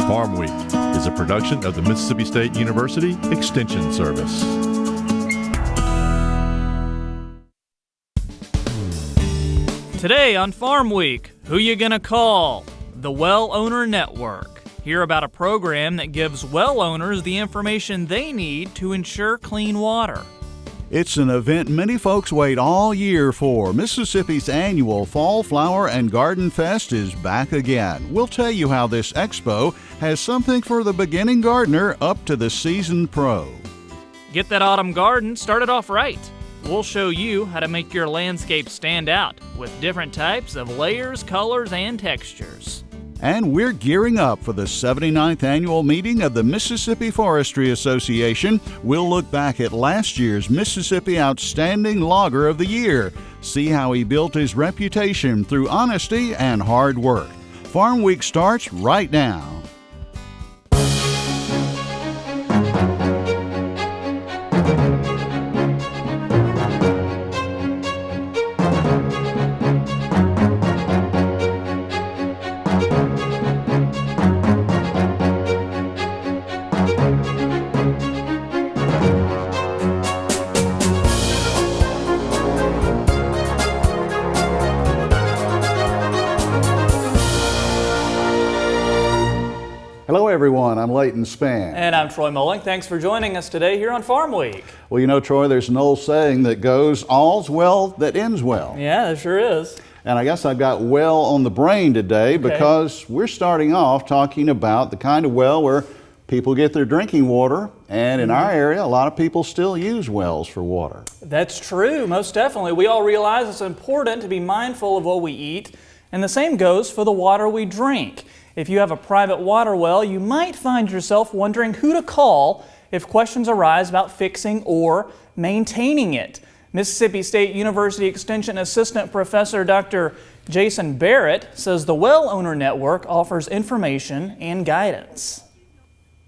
Farmweek is a production of the Mississippi State University Extension Service. Today on Farmweek, who you gonna call? The Well Owner Network. Hear about a program that gives well owners the information they need to ensure clean water. It's an event many folks wait all year for. Mississippi's annual Fall Flower and Garden Fest is back again. We'll tell you how this expo has something for the beginning gardener up to the seasoned pro. Get that autumn garden started off right. We'll show you how to make your landscape stand out with different types of layers, colors, and textures. And we're gearing up for the 79th annual meeting of the Mississippi Forestry Association. We'll look back at last year's Mississippi Outstanding Logger of the Year, see how he built his reputation through honesty and hard work. Farm Week starts right now. Hello everyone, I'm Leighton Spann. And I'm Troy Mulling. Thanks for joining us today here on Farm Week. Well, you know, Troy, there's an old saying that goes, all's well that ends well. Yeah, there sure is. And I guess I've got well on the brain today because we're starting off talking about the kind of well where people get their drinking water, and in our area, a lot of people still use wells for water. That's true, most definitely. We all realize it's important to be mindful of what we eat, and the same goes for the water we drink. If you have a private water well, you might find yourself wondering who to call if questions arise about fixing or maintaining it. Mississippi State University Extension Assistant Professor Dr. Jason Barrett says the Well Owner Network offers information and guidance.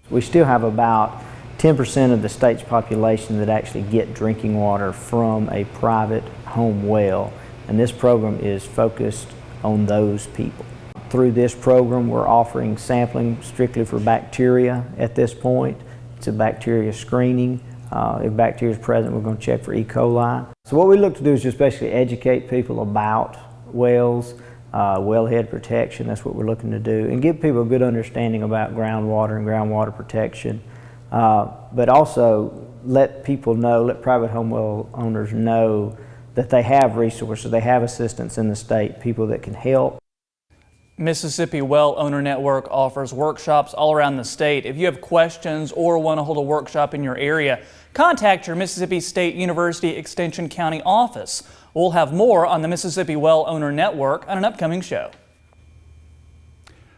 We still have about 10% of the state's population that actually get drinking water from a private home well, and this program is focused on those people. Through this program, we're offering sampling strictly for bacteria at this point. It's a bacteria screening. If bacteria is present, we're going to check for E. coli. So what we look to do is just basically educate people about wells, wellhead protection. That's what we're looking to do, and give people a good understanding about groundwater and groundwater protection. But also let people know, let private home well owners know that they have resources, they have assistance in the state, people that can help. Mississippi Well Owner Network offers workshops all around the state. If you have questions or want to hold a workshop in your area, contact your Mississippi State University Extension County office. We'll have more on the Mississippi Well Owner Network on an upcoming show.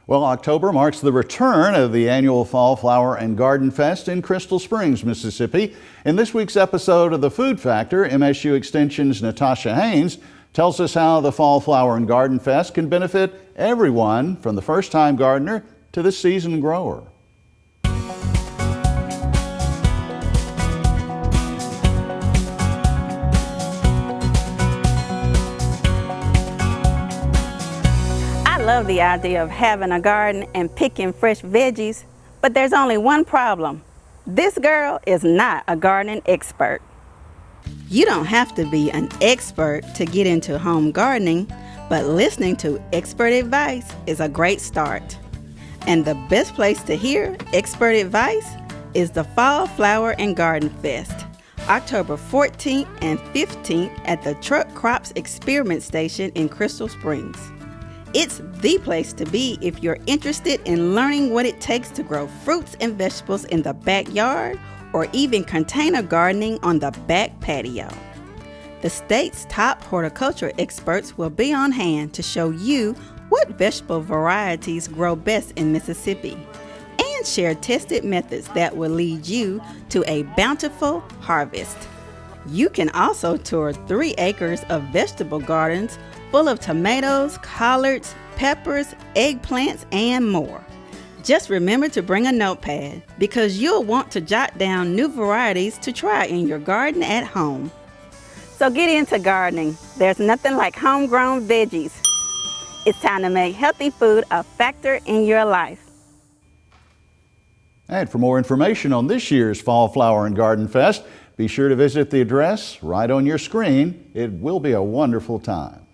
Well, October marks the return of the annual Fall Flower and Garden Fest in Crystal Springs, Mississippi. In this week's episode of The Food Factor, MSU Extension's Natasha Haynes tells us how the Fall Flower and Garden Fest can benefit everyone, from the first-time gardener to the seasoned grower. I love the idea of having a garden and picking fresh veggies, but there's only one problem. This girl is not a gardening expert. You don't have to be an expert to get into home gardening, but listening to expert advice is a great start. And the best place to hear expert advice is the Fall Flower and Garden Fest, October 14th and 15th at the Truck Crops Experiment Station in Crystal Springs. It's the place to be if you're interested in learning what it takes to grow fruits and vegetables in the backyard or even container gardening on the back patio. The state's top horticulture experts will be on hand to show you what vegetable varieties grow best in Mississippi and share tested methods that will lead you to a bountiful harvest. You can also tour 3 acres of vegetable gardens full of tomatoes, collards, peppers, eggplants, and more. Just remember to bring a notepad because you'll want to jot down new varieties to try in your garden at home. So get into gardening. There's nothing like homegrown veggies. It's time to make healthy food a factor in your life. And for more information on this year's Fall Flower and Garden Fest, be sure to visit the address right on your screen. It will be a wonderful time.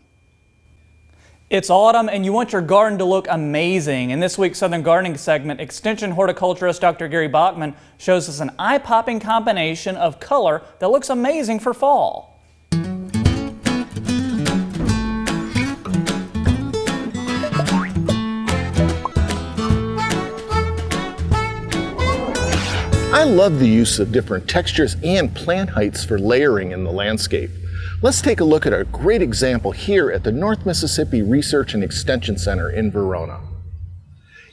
It's autumn and you want your garden to look amazing. In this week's Southern Gardening segment, Extension horticulturist Dr. Gary Bachman shows us an eye-popping combination of color that looks amazing for fall. I love the use of different textures and plant heights for layering in the landscape. Let's take a look at a great example here at the North Mississippi Research and Extension Center in Verona.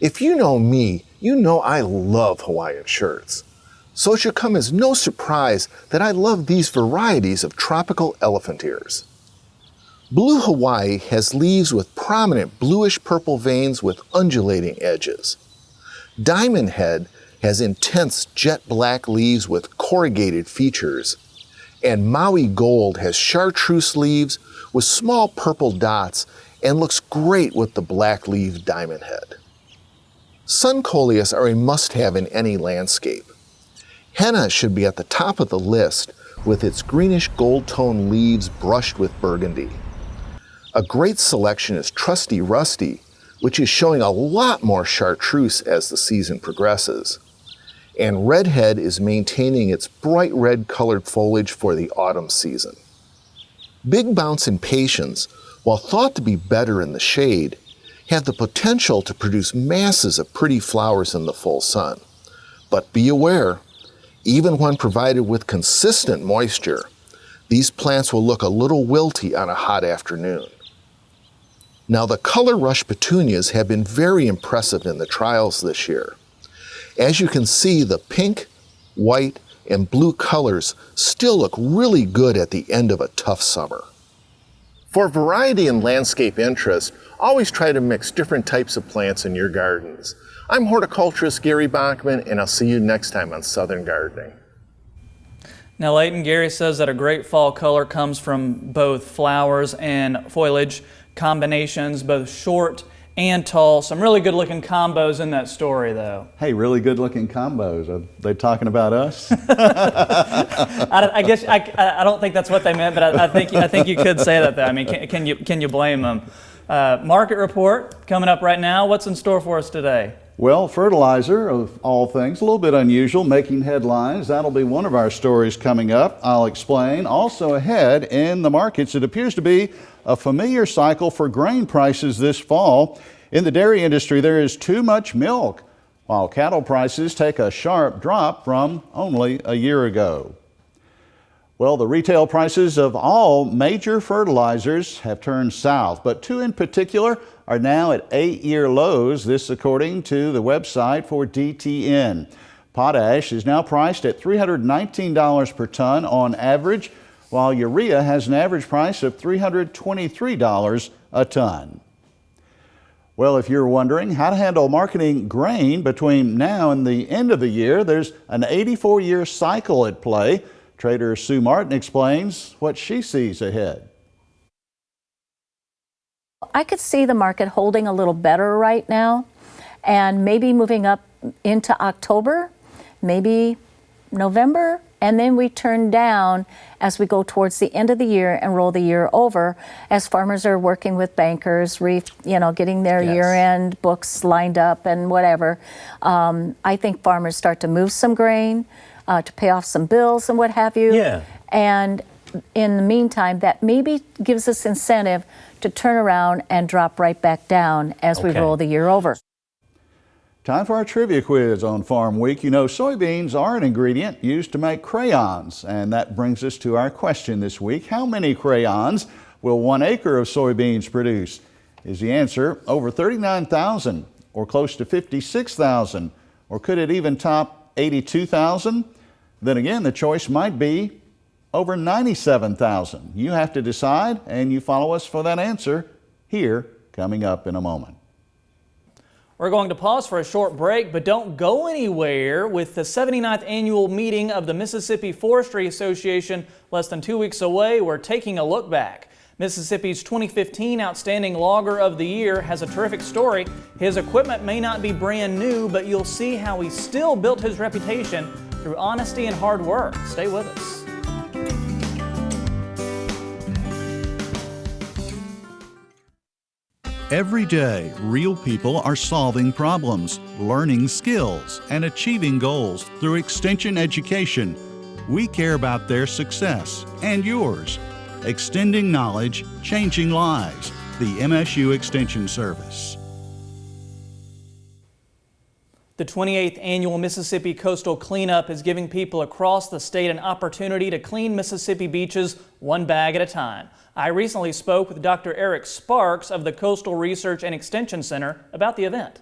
If you know me, you know I love Hawaiian shirts. So it should come as no surprise that I love these varieties of tropical elephant ears. Blue Hawaii has leaves with prominent bluish-purple veins with undulating edges. Diamond Head has intense jet black leaves with corrugated features. And Maui Gold has chartreuse leaves with small purple dots and looks great with the black-leaved Diamond Head. Sun Coleus are a must-have in any landscape. Henna should be at the top of the list with its greenish gold tone leaves brushed with burgundy. A great selection is Trusty Rusty, which is showing a lot more chartreuse as the season progresses. And Redhead is maintaining its bright red colored foliage for the autumn season. Big Bounce Impatiens, while thought to be better in the shade, have the potential to produce masses of pretty flowers in the full sun. But be aware, even when provided with consistent moisture, these plants will look a little wilty on a hot afternoon. Now, the Color Rush Petunias have been very impressive in the trials this year. As you can see, the pink, white, and blue colors still look really good at the end of a tough summer. For variety and landscape interest, always try to mix different types of plants in your gardens. I'm horticulturist Gary Bachman, and I'll see you next time on Southern Gardening. Now, Leighton, Gary says that a great fall color comes from both flowers and foliage combinations, both short and tall. Some really good looking combos in that story, though. Hey, really good looking combos. Are they talking about us? I guess I don't think that's what they meant, but I think you could say that, though. I mean, can you blame them? Market report coming up right now. What's in store for us today? Well, fertilizer, of all things, a little bit unusual, making headlines. That'll be one of our stories coming up. I'll explain. Also ahead in the markets, it appears to be a familiar cycle for grain prices this fall. In the dairy industry, there is too much milk, while cattle prices take a sharp drop from only a year ago. Well, the retail prices of all major fertilizers have turned south, but two in particular are now at 8-year lows, this according to the website for DTN. Potash is now priced at $319 per ton on average, while urea has an average price of $323 a ton. Well, if you're wondering how to handle marketing grain between now and the end of the year, there's an 84-year cycle at play. Trader Sue Martin explains what she sees ahead. I could see the market holding a little better right now and maybe moving up into October, maybe November, and then we turn down as we go towards the end of the year and roll the year over as farmers are working with bankers, getting their year-end books lined up and whatever. I think farmers start to move some grain to pay off some bills and what have you. Yeah. And in the meantime, that maybe gives us incentive to turn around and drop right back down as we roll the year over. Time for our trivia quiz on Farm Week. You know, soybeans are an ingredient used to make crayons, and that brings us to our question this week. How many crayons will 1 acre of soybeans produce? Is the answer over 39,000 or close to 56,000, or could it even top 82,000? Then again, the choice might be over 97,000. You have to decide, and you follow us for that answer here coming up in a moment. We're going to pause for a short break, but don't go anywhere. With the 79th annual meeting of the Mississippi Forestry Association less than 2 weeks away, we're taking a look back. Mississippi's 2015 Outstanding Logger of the Year has a terrific story. His equipment may not be brand new, but you'll see how he still built his reputation through honesty and hard work. Stay with us. Every day, real people are solving problems, learning skills, and achieving goals through Extension education. We care about their success and yours. Extending knowledge, changing lives. The MSU Extension Service. The 28th Annual Mississippi Coastal Cleanup is giving people across the state an opportunity to clean Mississippi beaches one bag at a time. I recently spoke with Dr. Eric Sparks of the Coastal Research and Extension Center about the event.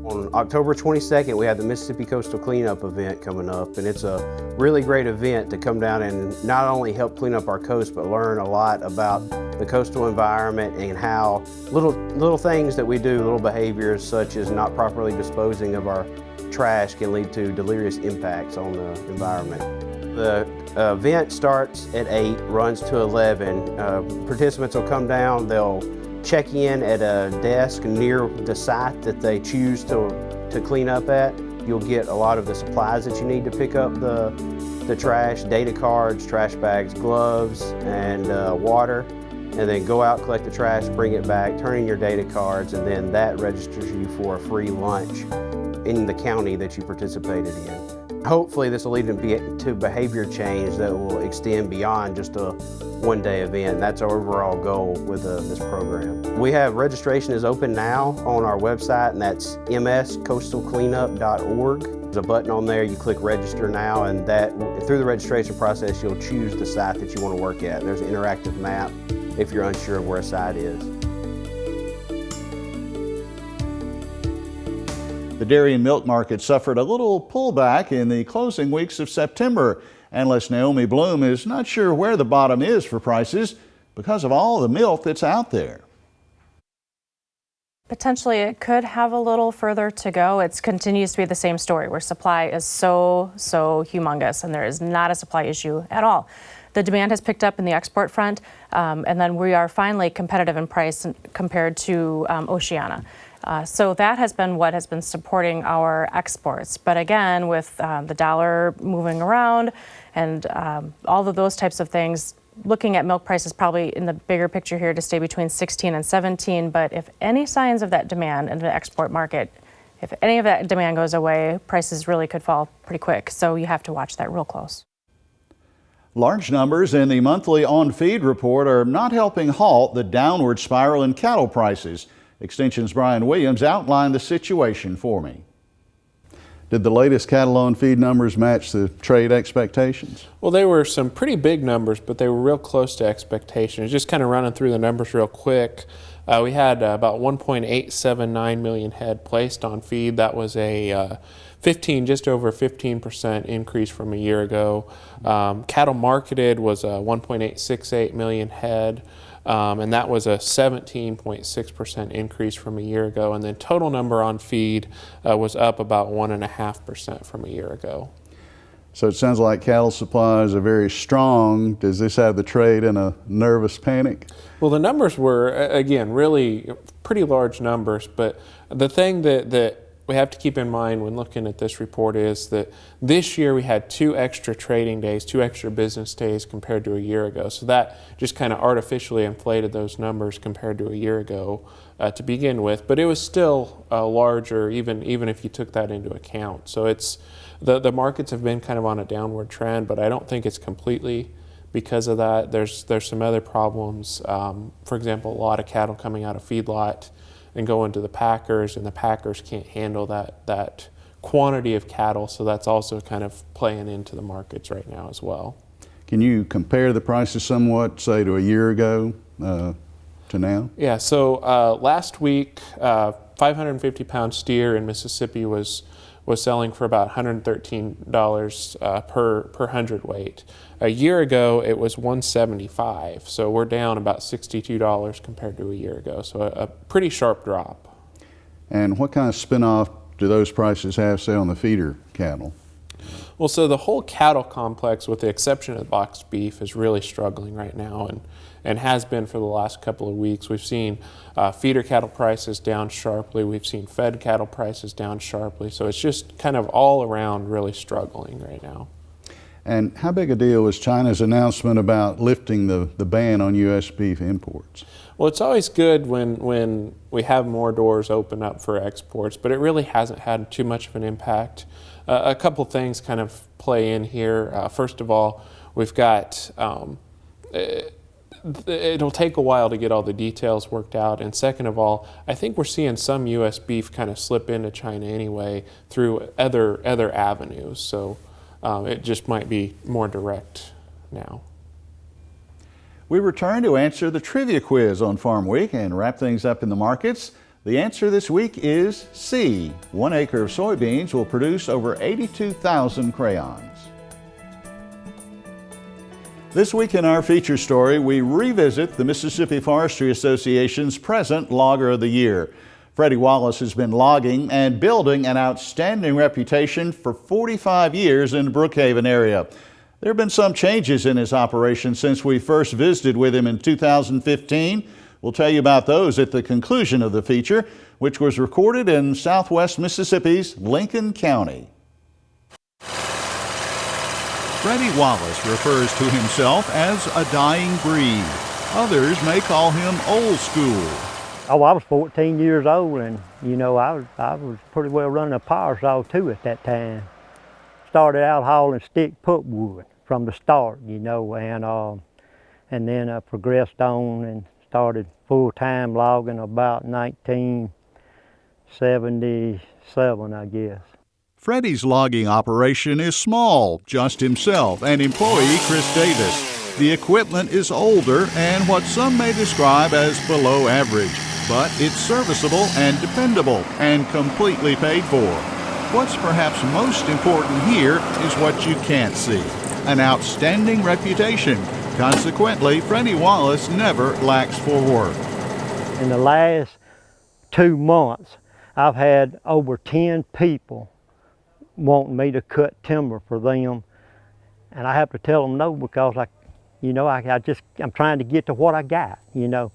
On October 22nd, we have the Mississippi Coastal Cleanup event coming up, and it's a really great event to come down and not only help clean up our coast, but learn a lot about the coastal environment and how little things that we do, little behaviors such as not properly disposing of our trash can lead to deleterious impacts on the environment. The event starts at 8, runs to 11. Participants will come down, they'll check in at a desk near the site that they choose to clean up at. You'll get a lot of the supplies that you need to pick up the trash, data cards, trash bags, gloves, and water. And then go out, collect the trash, bring it back, turn in your data cards, and then that registers you for a free lunch in the county that you participated in. Hopefully this will lead to behavior change that will extend beyond just a one-day event. That's our overall goal with this program. We have registration is open now on our website, and that's mscoastalcleanup.org. There's a button on there, you click register now, and that through the registration process you'll choose the site that you want to work at. There's an interactive map if you're unsure of where a site is. The dairy and milk market suffered a little pullback in the closing weeks of September. Analyst Naomi Bloom is not sure where the bottom is for prices because of all the milk that's out there. Potentially it could have a little further to go. It continues to be the same story where supply is so humongous, and there is not a supply issue at all. The demand has picked up in the export front, and then we are finally competitive in price compared to Oceania. So that has been what has been supporting our exports. But again, with the dollar moving around and all of those types of things, looking at milk prices probably in the bigger picture here to stay between 16 and 17. But if any signs of that demand in the export market, if any of that demand goes away, prices really could fall pretty quick. So you have to watch that real close. Large numbers in the monthly on-feed report are not helping halt the downward spiral in cattle prices. Extension's Brian Williams outlined the situation for me. Did the latest cattle on feed numbers match the trade expectations? Well, they were some pretty big numbers, but they were real close to expectations. Just kind of running through the numbers real quick. We had about 1.879 million head placed on feed. That was a just over 15% increase from a year ago. Cattle marketed was 1.868 million head. And that was a 17.6% increase from a year ago. And then total number on feed was up about 1.5% from a year ago. So it sounds like cattle supplies are very strong. Does this have the trade in a nervous panic? Well, the numbers were, again, really pretty large numbers. But the thing that we have to keep in mind when looking at this report is that this year we had 2 extra trading days, 2 extra business days compared to a year ago. So that just kind of artificially inflated those numbers compared to a year ago to begin with. But it was still larger even if you took that into account. So it's the markets have been kind of on a downward trend, but I don't think it's completely because of that. There's some other problems. For example, a lot of cattle coming out of feedlot and going to the packers, and the packers can't handle that quantity of cattle, so that's also kind of playing into the markets right now as well. Can you compare the prices somewhat, say, to a year ago to now? Yeah, so last week, 550-pound steer in Mississippi was selling for about $113 per hundredweight. A year ago, it was $175, so we're down about $62 compared to a year ago, so a pretty sharp drop. And what kind of spin-off do those prices have, say, on the feeder cattle? Well, so the whole cattle complex, with the exception of boxed beef, is really struggling right now, and has been for the last couple of weeks. We've seen feeder cattle prices down sharply. We've seen fed cattle prices down sharply. So it's just kind of all around really struggling right now. And how big a deal is China's announcement about lifting the ban on U.S. beef imports? Well, it's always good when we have more doors open up for exports, but it really hasn't had too much of an impact. A couple things kind of play in here. First of all, we've got, it'll take a while to get all the details worked out. And second of all, I think we're seeing some U.S. beef kind of slip into China anyway through other avenues. So it just might be more direct now. We return to answer the trivia quiz on Farm Week and wrap things up in the markets. The answer this week is C. 1 acre of soybeans will produce over 82,000 crayons. This week in our feature story, we revisit the Mississippi Forestry Association's present Logger of the Year. Freddie Wallace has been logging and building an outstanding reputation for 45 years in the Brookhaven area. There have been some changes in his operation since we first visited with him in 2015. We'll tell you about those at the conclusion of the feature, which was recorded in southwest Mississippi's Lincoln County. Freddie Wallace refers to himself as a dying breed. Others may call him old school. Oh, I was 14 years old, and you know, I was pretty well running a power saw too at that time. Started out hauling stick pulpwood from the start, you know, and then progressed on and started full-time logging about 1977, I guess. Freddie's logging operation is small, just himself and employee Chris Davis. The equipment is older and what some may describe as below average, but it's serviceable and dependable and completely paid for. What's perhaps most important here is what you can't see, an outstanding reputation. Consequently, Freddie Wallace never lacks for work. In the last 2 months, I've had over 10 people wanting me to cut timber for them, and I have to tell them no because I'm trying to get to what I got, you know.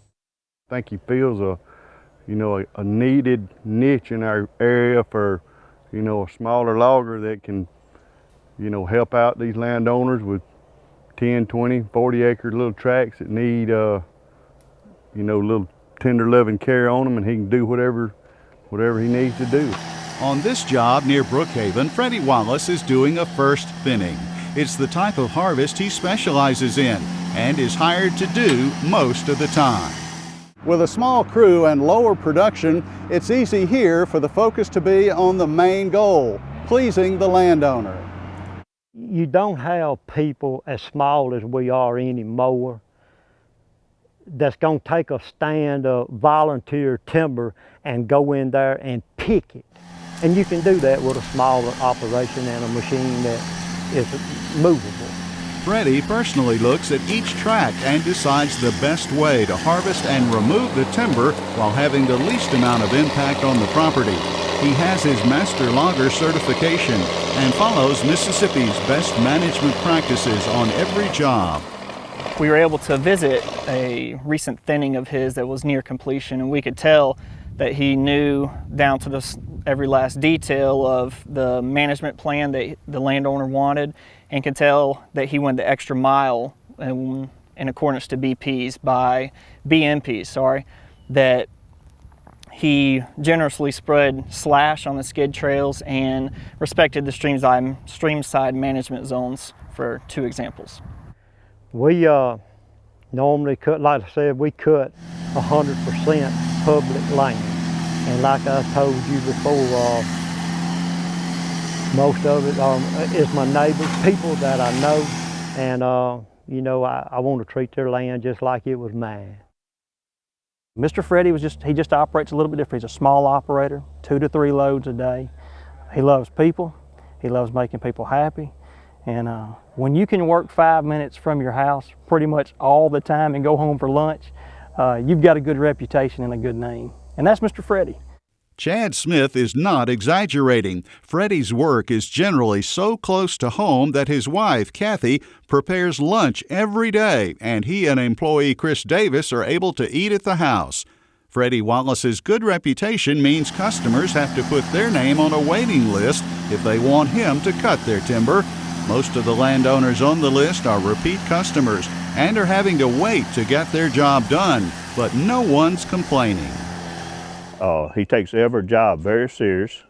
I think he feels a needed niche in our area for, a smaller logger that can, help out these landowners with 10, 20, 40 acre little tracts that need, little tender loving care on them, and he can do whatever he needs to do. On this job near Brookhaven, Freddie Wallace is doing a first thinning. It's the type of harvest he specializes in and is hired to do most of the time. With a small crew and lower production, it's easy here for the focus to be on the main goal, pleasing the landowner. You don't have people as small as we are anymore that's going to take a stand of volunteer timber and go in there and pick it. And you can do that with a smaller operation and a machine that is movable. Freddie personally looks at each tract and decides the best way to harvest and remove the timber while having the least amount of impact on the property. He has his Master Logger certification and follows Mississippi's best management practices on every job. We were able to visit a recent thinning of his that was near completion, and we could tell that he knew down to every last detail of the management plan that the landowner wanted, and could tell that he went the extra mile in accordance to BMPs, that he generously spread slash on the skid trails and respected the streamside management zones, for 2 examples. We normally cut, like I said, we cut 100% public land. And like I told you before, most of it is my neighbors, people that I know, and I want to treat their land just like it was mine. Mr. Freddie he just operates a little bit different. He's a small operator, 2 to 3 loads a day. He loves people. He loves making people happy. And when you can work 5 minutes from your house pretty much all the time and go home for lunch, you've got a good reputation and a good name. And that's Mr. Freddie. Chad Smith is not exaggerating. Freddie's work is generally so close to home that his wife, Kathy, prepares lunch every day, and he and employee Chris Davis are able to eat at the house. Freddie Wallace's good reputation means customers have to put their name on a waiting list if they want him to cut their timber. Most of the landowners on the list are repeat customers and are having to wait to get their job done, but no one's complaining. He takes every job very serious.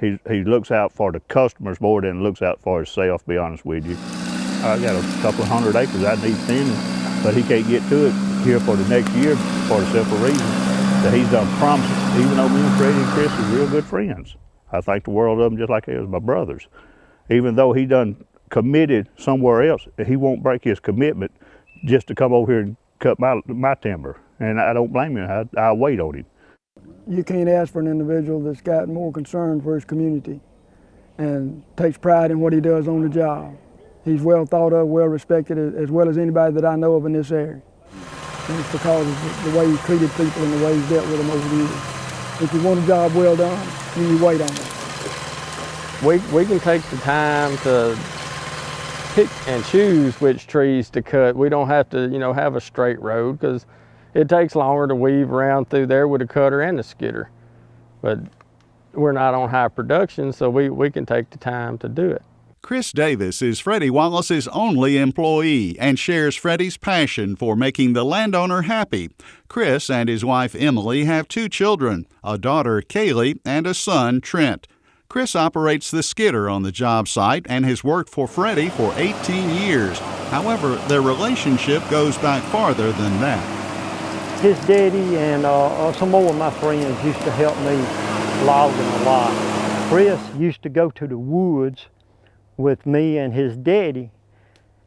He looks out for the customers more than he looks out for himself, to be honest with you. I got a couple of 100 acres I need tending, but he can't get to it here for the next year for the simple reason that he's done promises, even though me and Freddie and Chris are real good friends. I think the world of them just like they was my brothers. Even though he done committed somewhere else, he won't break his commitment just to come over here and cut my timber. And I don't blame him. I'll wait on him. You can't ask for an individual that's got more concern for his community and takes pride in what he does on the job. He's well thought of, well respected, as well as anybody that I know of in this area. And it's because of the way he's treated people and the way he's dealt with them over the years. If you want a job well done, then you wait on it. We can take the time to pick and choose which trees to cut. We don't have to, have a straight road because it takes longer to weave around through there with a cutter and a skidder. But we're not on high production, so we can take the time to do it. Chris Davis is Freddie Wallace's only employee and shares Freddie's passion for making the landowner happy. Chris and his wife Emily have 2 children, a daughter Kaylee and a son Trent. Chris operates the skidder on the job site and has worked for Freddie for 18 years. However, their relationship goes back farther than that. His daddy and some more of my friends used to help me logging a lot. Chris used to go to the woods with me and his daddy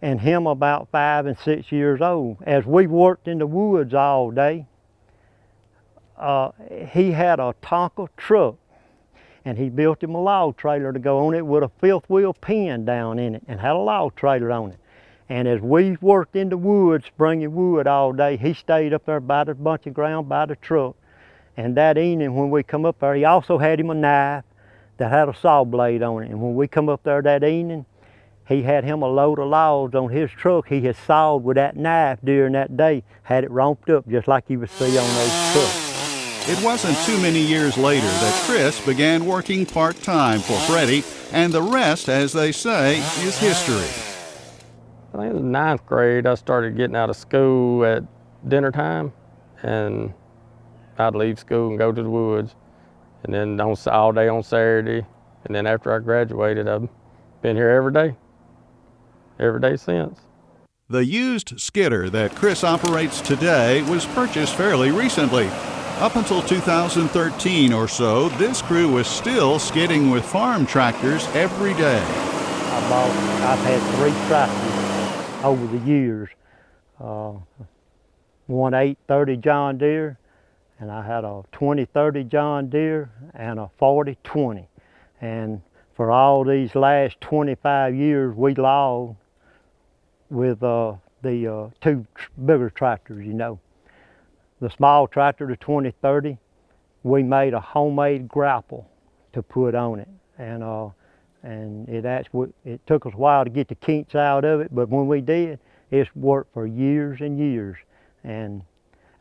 and him about 5 and 6 years old. As we worked in the woods all day, he had a Tonka truck and he built him a log trailer to go on it with a 5th wheel pin down in it and had a log trailer on it. And as we worked in the woods bringing wood all day, he stayed up there by the bunch of ground by the truck. And that evening when we come up there, he also had him a knife that had a saw blade on it. And when we come up there that evening, he had him a load of logs on his truck. He had sawed with that knife during that day, had it romped up just like you would see on those trucks. It wasn't too many years later that Chris began working part-time for Freddie, and the rest, as they say, is history. I think it was 9th grade, I started getting out of school at dinner time, and I'd leave school and go to the woods. And then all day on Saturday, and then after I graduated, I've been here every day since. The used skidder that Chris operates today was purchased fairly recently. Up until 2013 or so, this crew was still skidding with farm tractors every day. I've had 3 tractors over the years. One 830 John Deere, and I had a 2030 John Deere and a 4020. And for all these last 25 years, we logged with the 2 bigger tractors, The small tractor, the 2030, we made a homemade grapple to put on it. And it took us a while to get the kinks out of it, but when we did, it's worked for years and years. And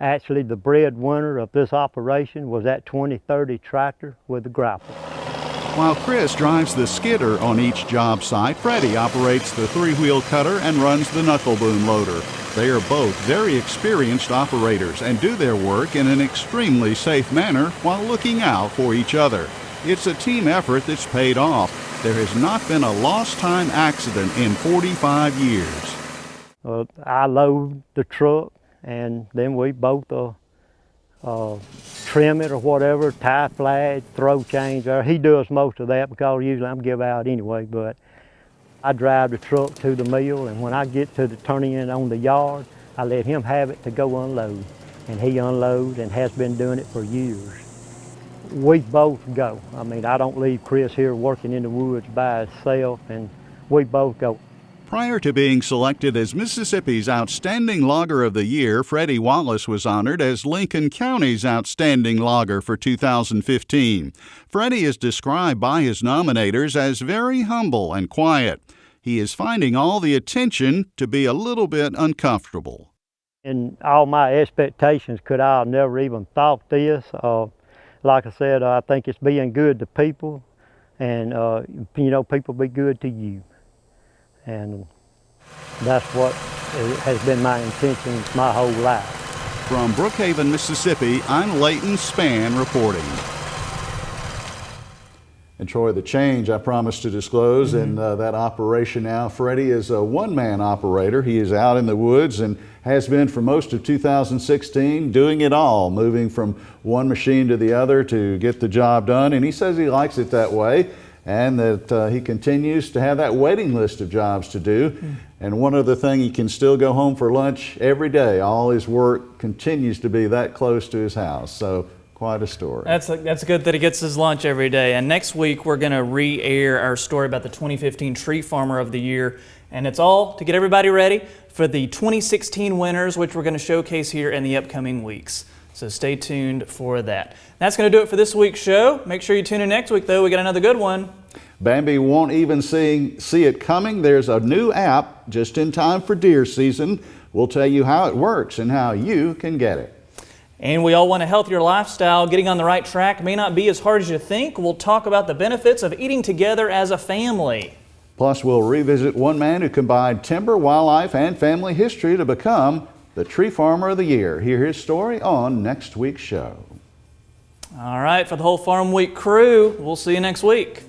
actually the breadwinner of this operation was that 2030 tractor with the grapple. While Chris drives the skidder on each job site, Freddie operates the 3-wheel cutter and runs the knuckle boom loader. They are both very experienced operators and do their work in an extremely safe manner while looking out for each other. It's a team effort that's paid off. There has not been a lost time accident in 45 years. I load the truck and then we both trim it or whatever, tie flag, throw chains there. He does most of that because usually I'm give out anyway, but I drive the truck to the mill, and when I get to the turning in on the yard, I let him have it to go unload. And he unloads and has been doing it for years. We both go. I mean, I don't leave Chris here working in the woods by himself, and we both go. Prior to being selected as Mississippi's Outstanding Logger of the Year, Freddie Wallace was honored as Lincoln County's Outstanding Logger for 2015. Freddie is described by his nominators as very humble and quiet. He is finding all the attention to be a little bit uncomfortable. And all my expectations, could I have never even thought this? Like I said, I think it's being good to people, and you know, people be good to you. And that's what has been my intention my whole life. From Brookhaven, Mississippi, I'm Leighton Spann reporting. And Troy, the change I promised to disclose in that operation now, Freddie is a one-man operator. He is out in the woods and has been for most of 2016, doing it all, moving from one machine to the other to get the job done. And he says he likes it that way, and that he continues to have that waiting list of jobs to do. And one other thing, he can still go home for lunch every day. All his work continues to be that close to his house. So quite a story. That's good that he gets his lunch every day. And next week we're going to re-air our story about the 2015 Tree Farmer of the Year. And it's all to get everybody ready for the 2016 winners, which we're going to showcase here in the upcoming weeks. So stay tuned for that. That's going to do it for this week's show. Make sure you tune in next week, though. We got another good one. Bambi won't even see it coming. There's a new app just in time for deer season. We'll tell you how it works and how you can get it. And we all want a healthier lifestyle. Getting on the right track may not be as hard as you think. We'll talk about the benefits of eating together as a family. Plus, we'll revisit one man who combined timber, wildlife, and family history to become the Tree Farmer of the Year. Hear his story on next week's show. All right, for the whole Farm Week crew, we'll see you next week.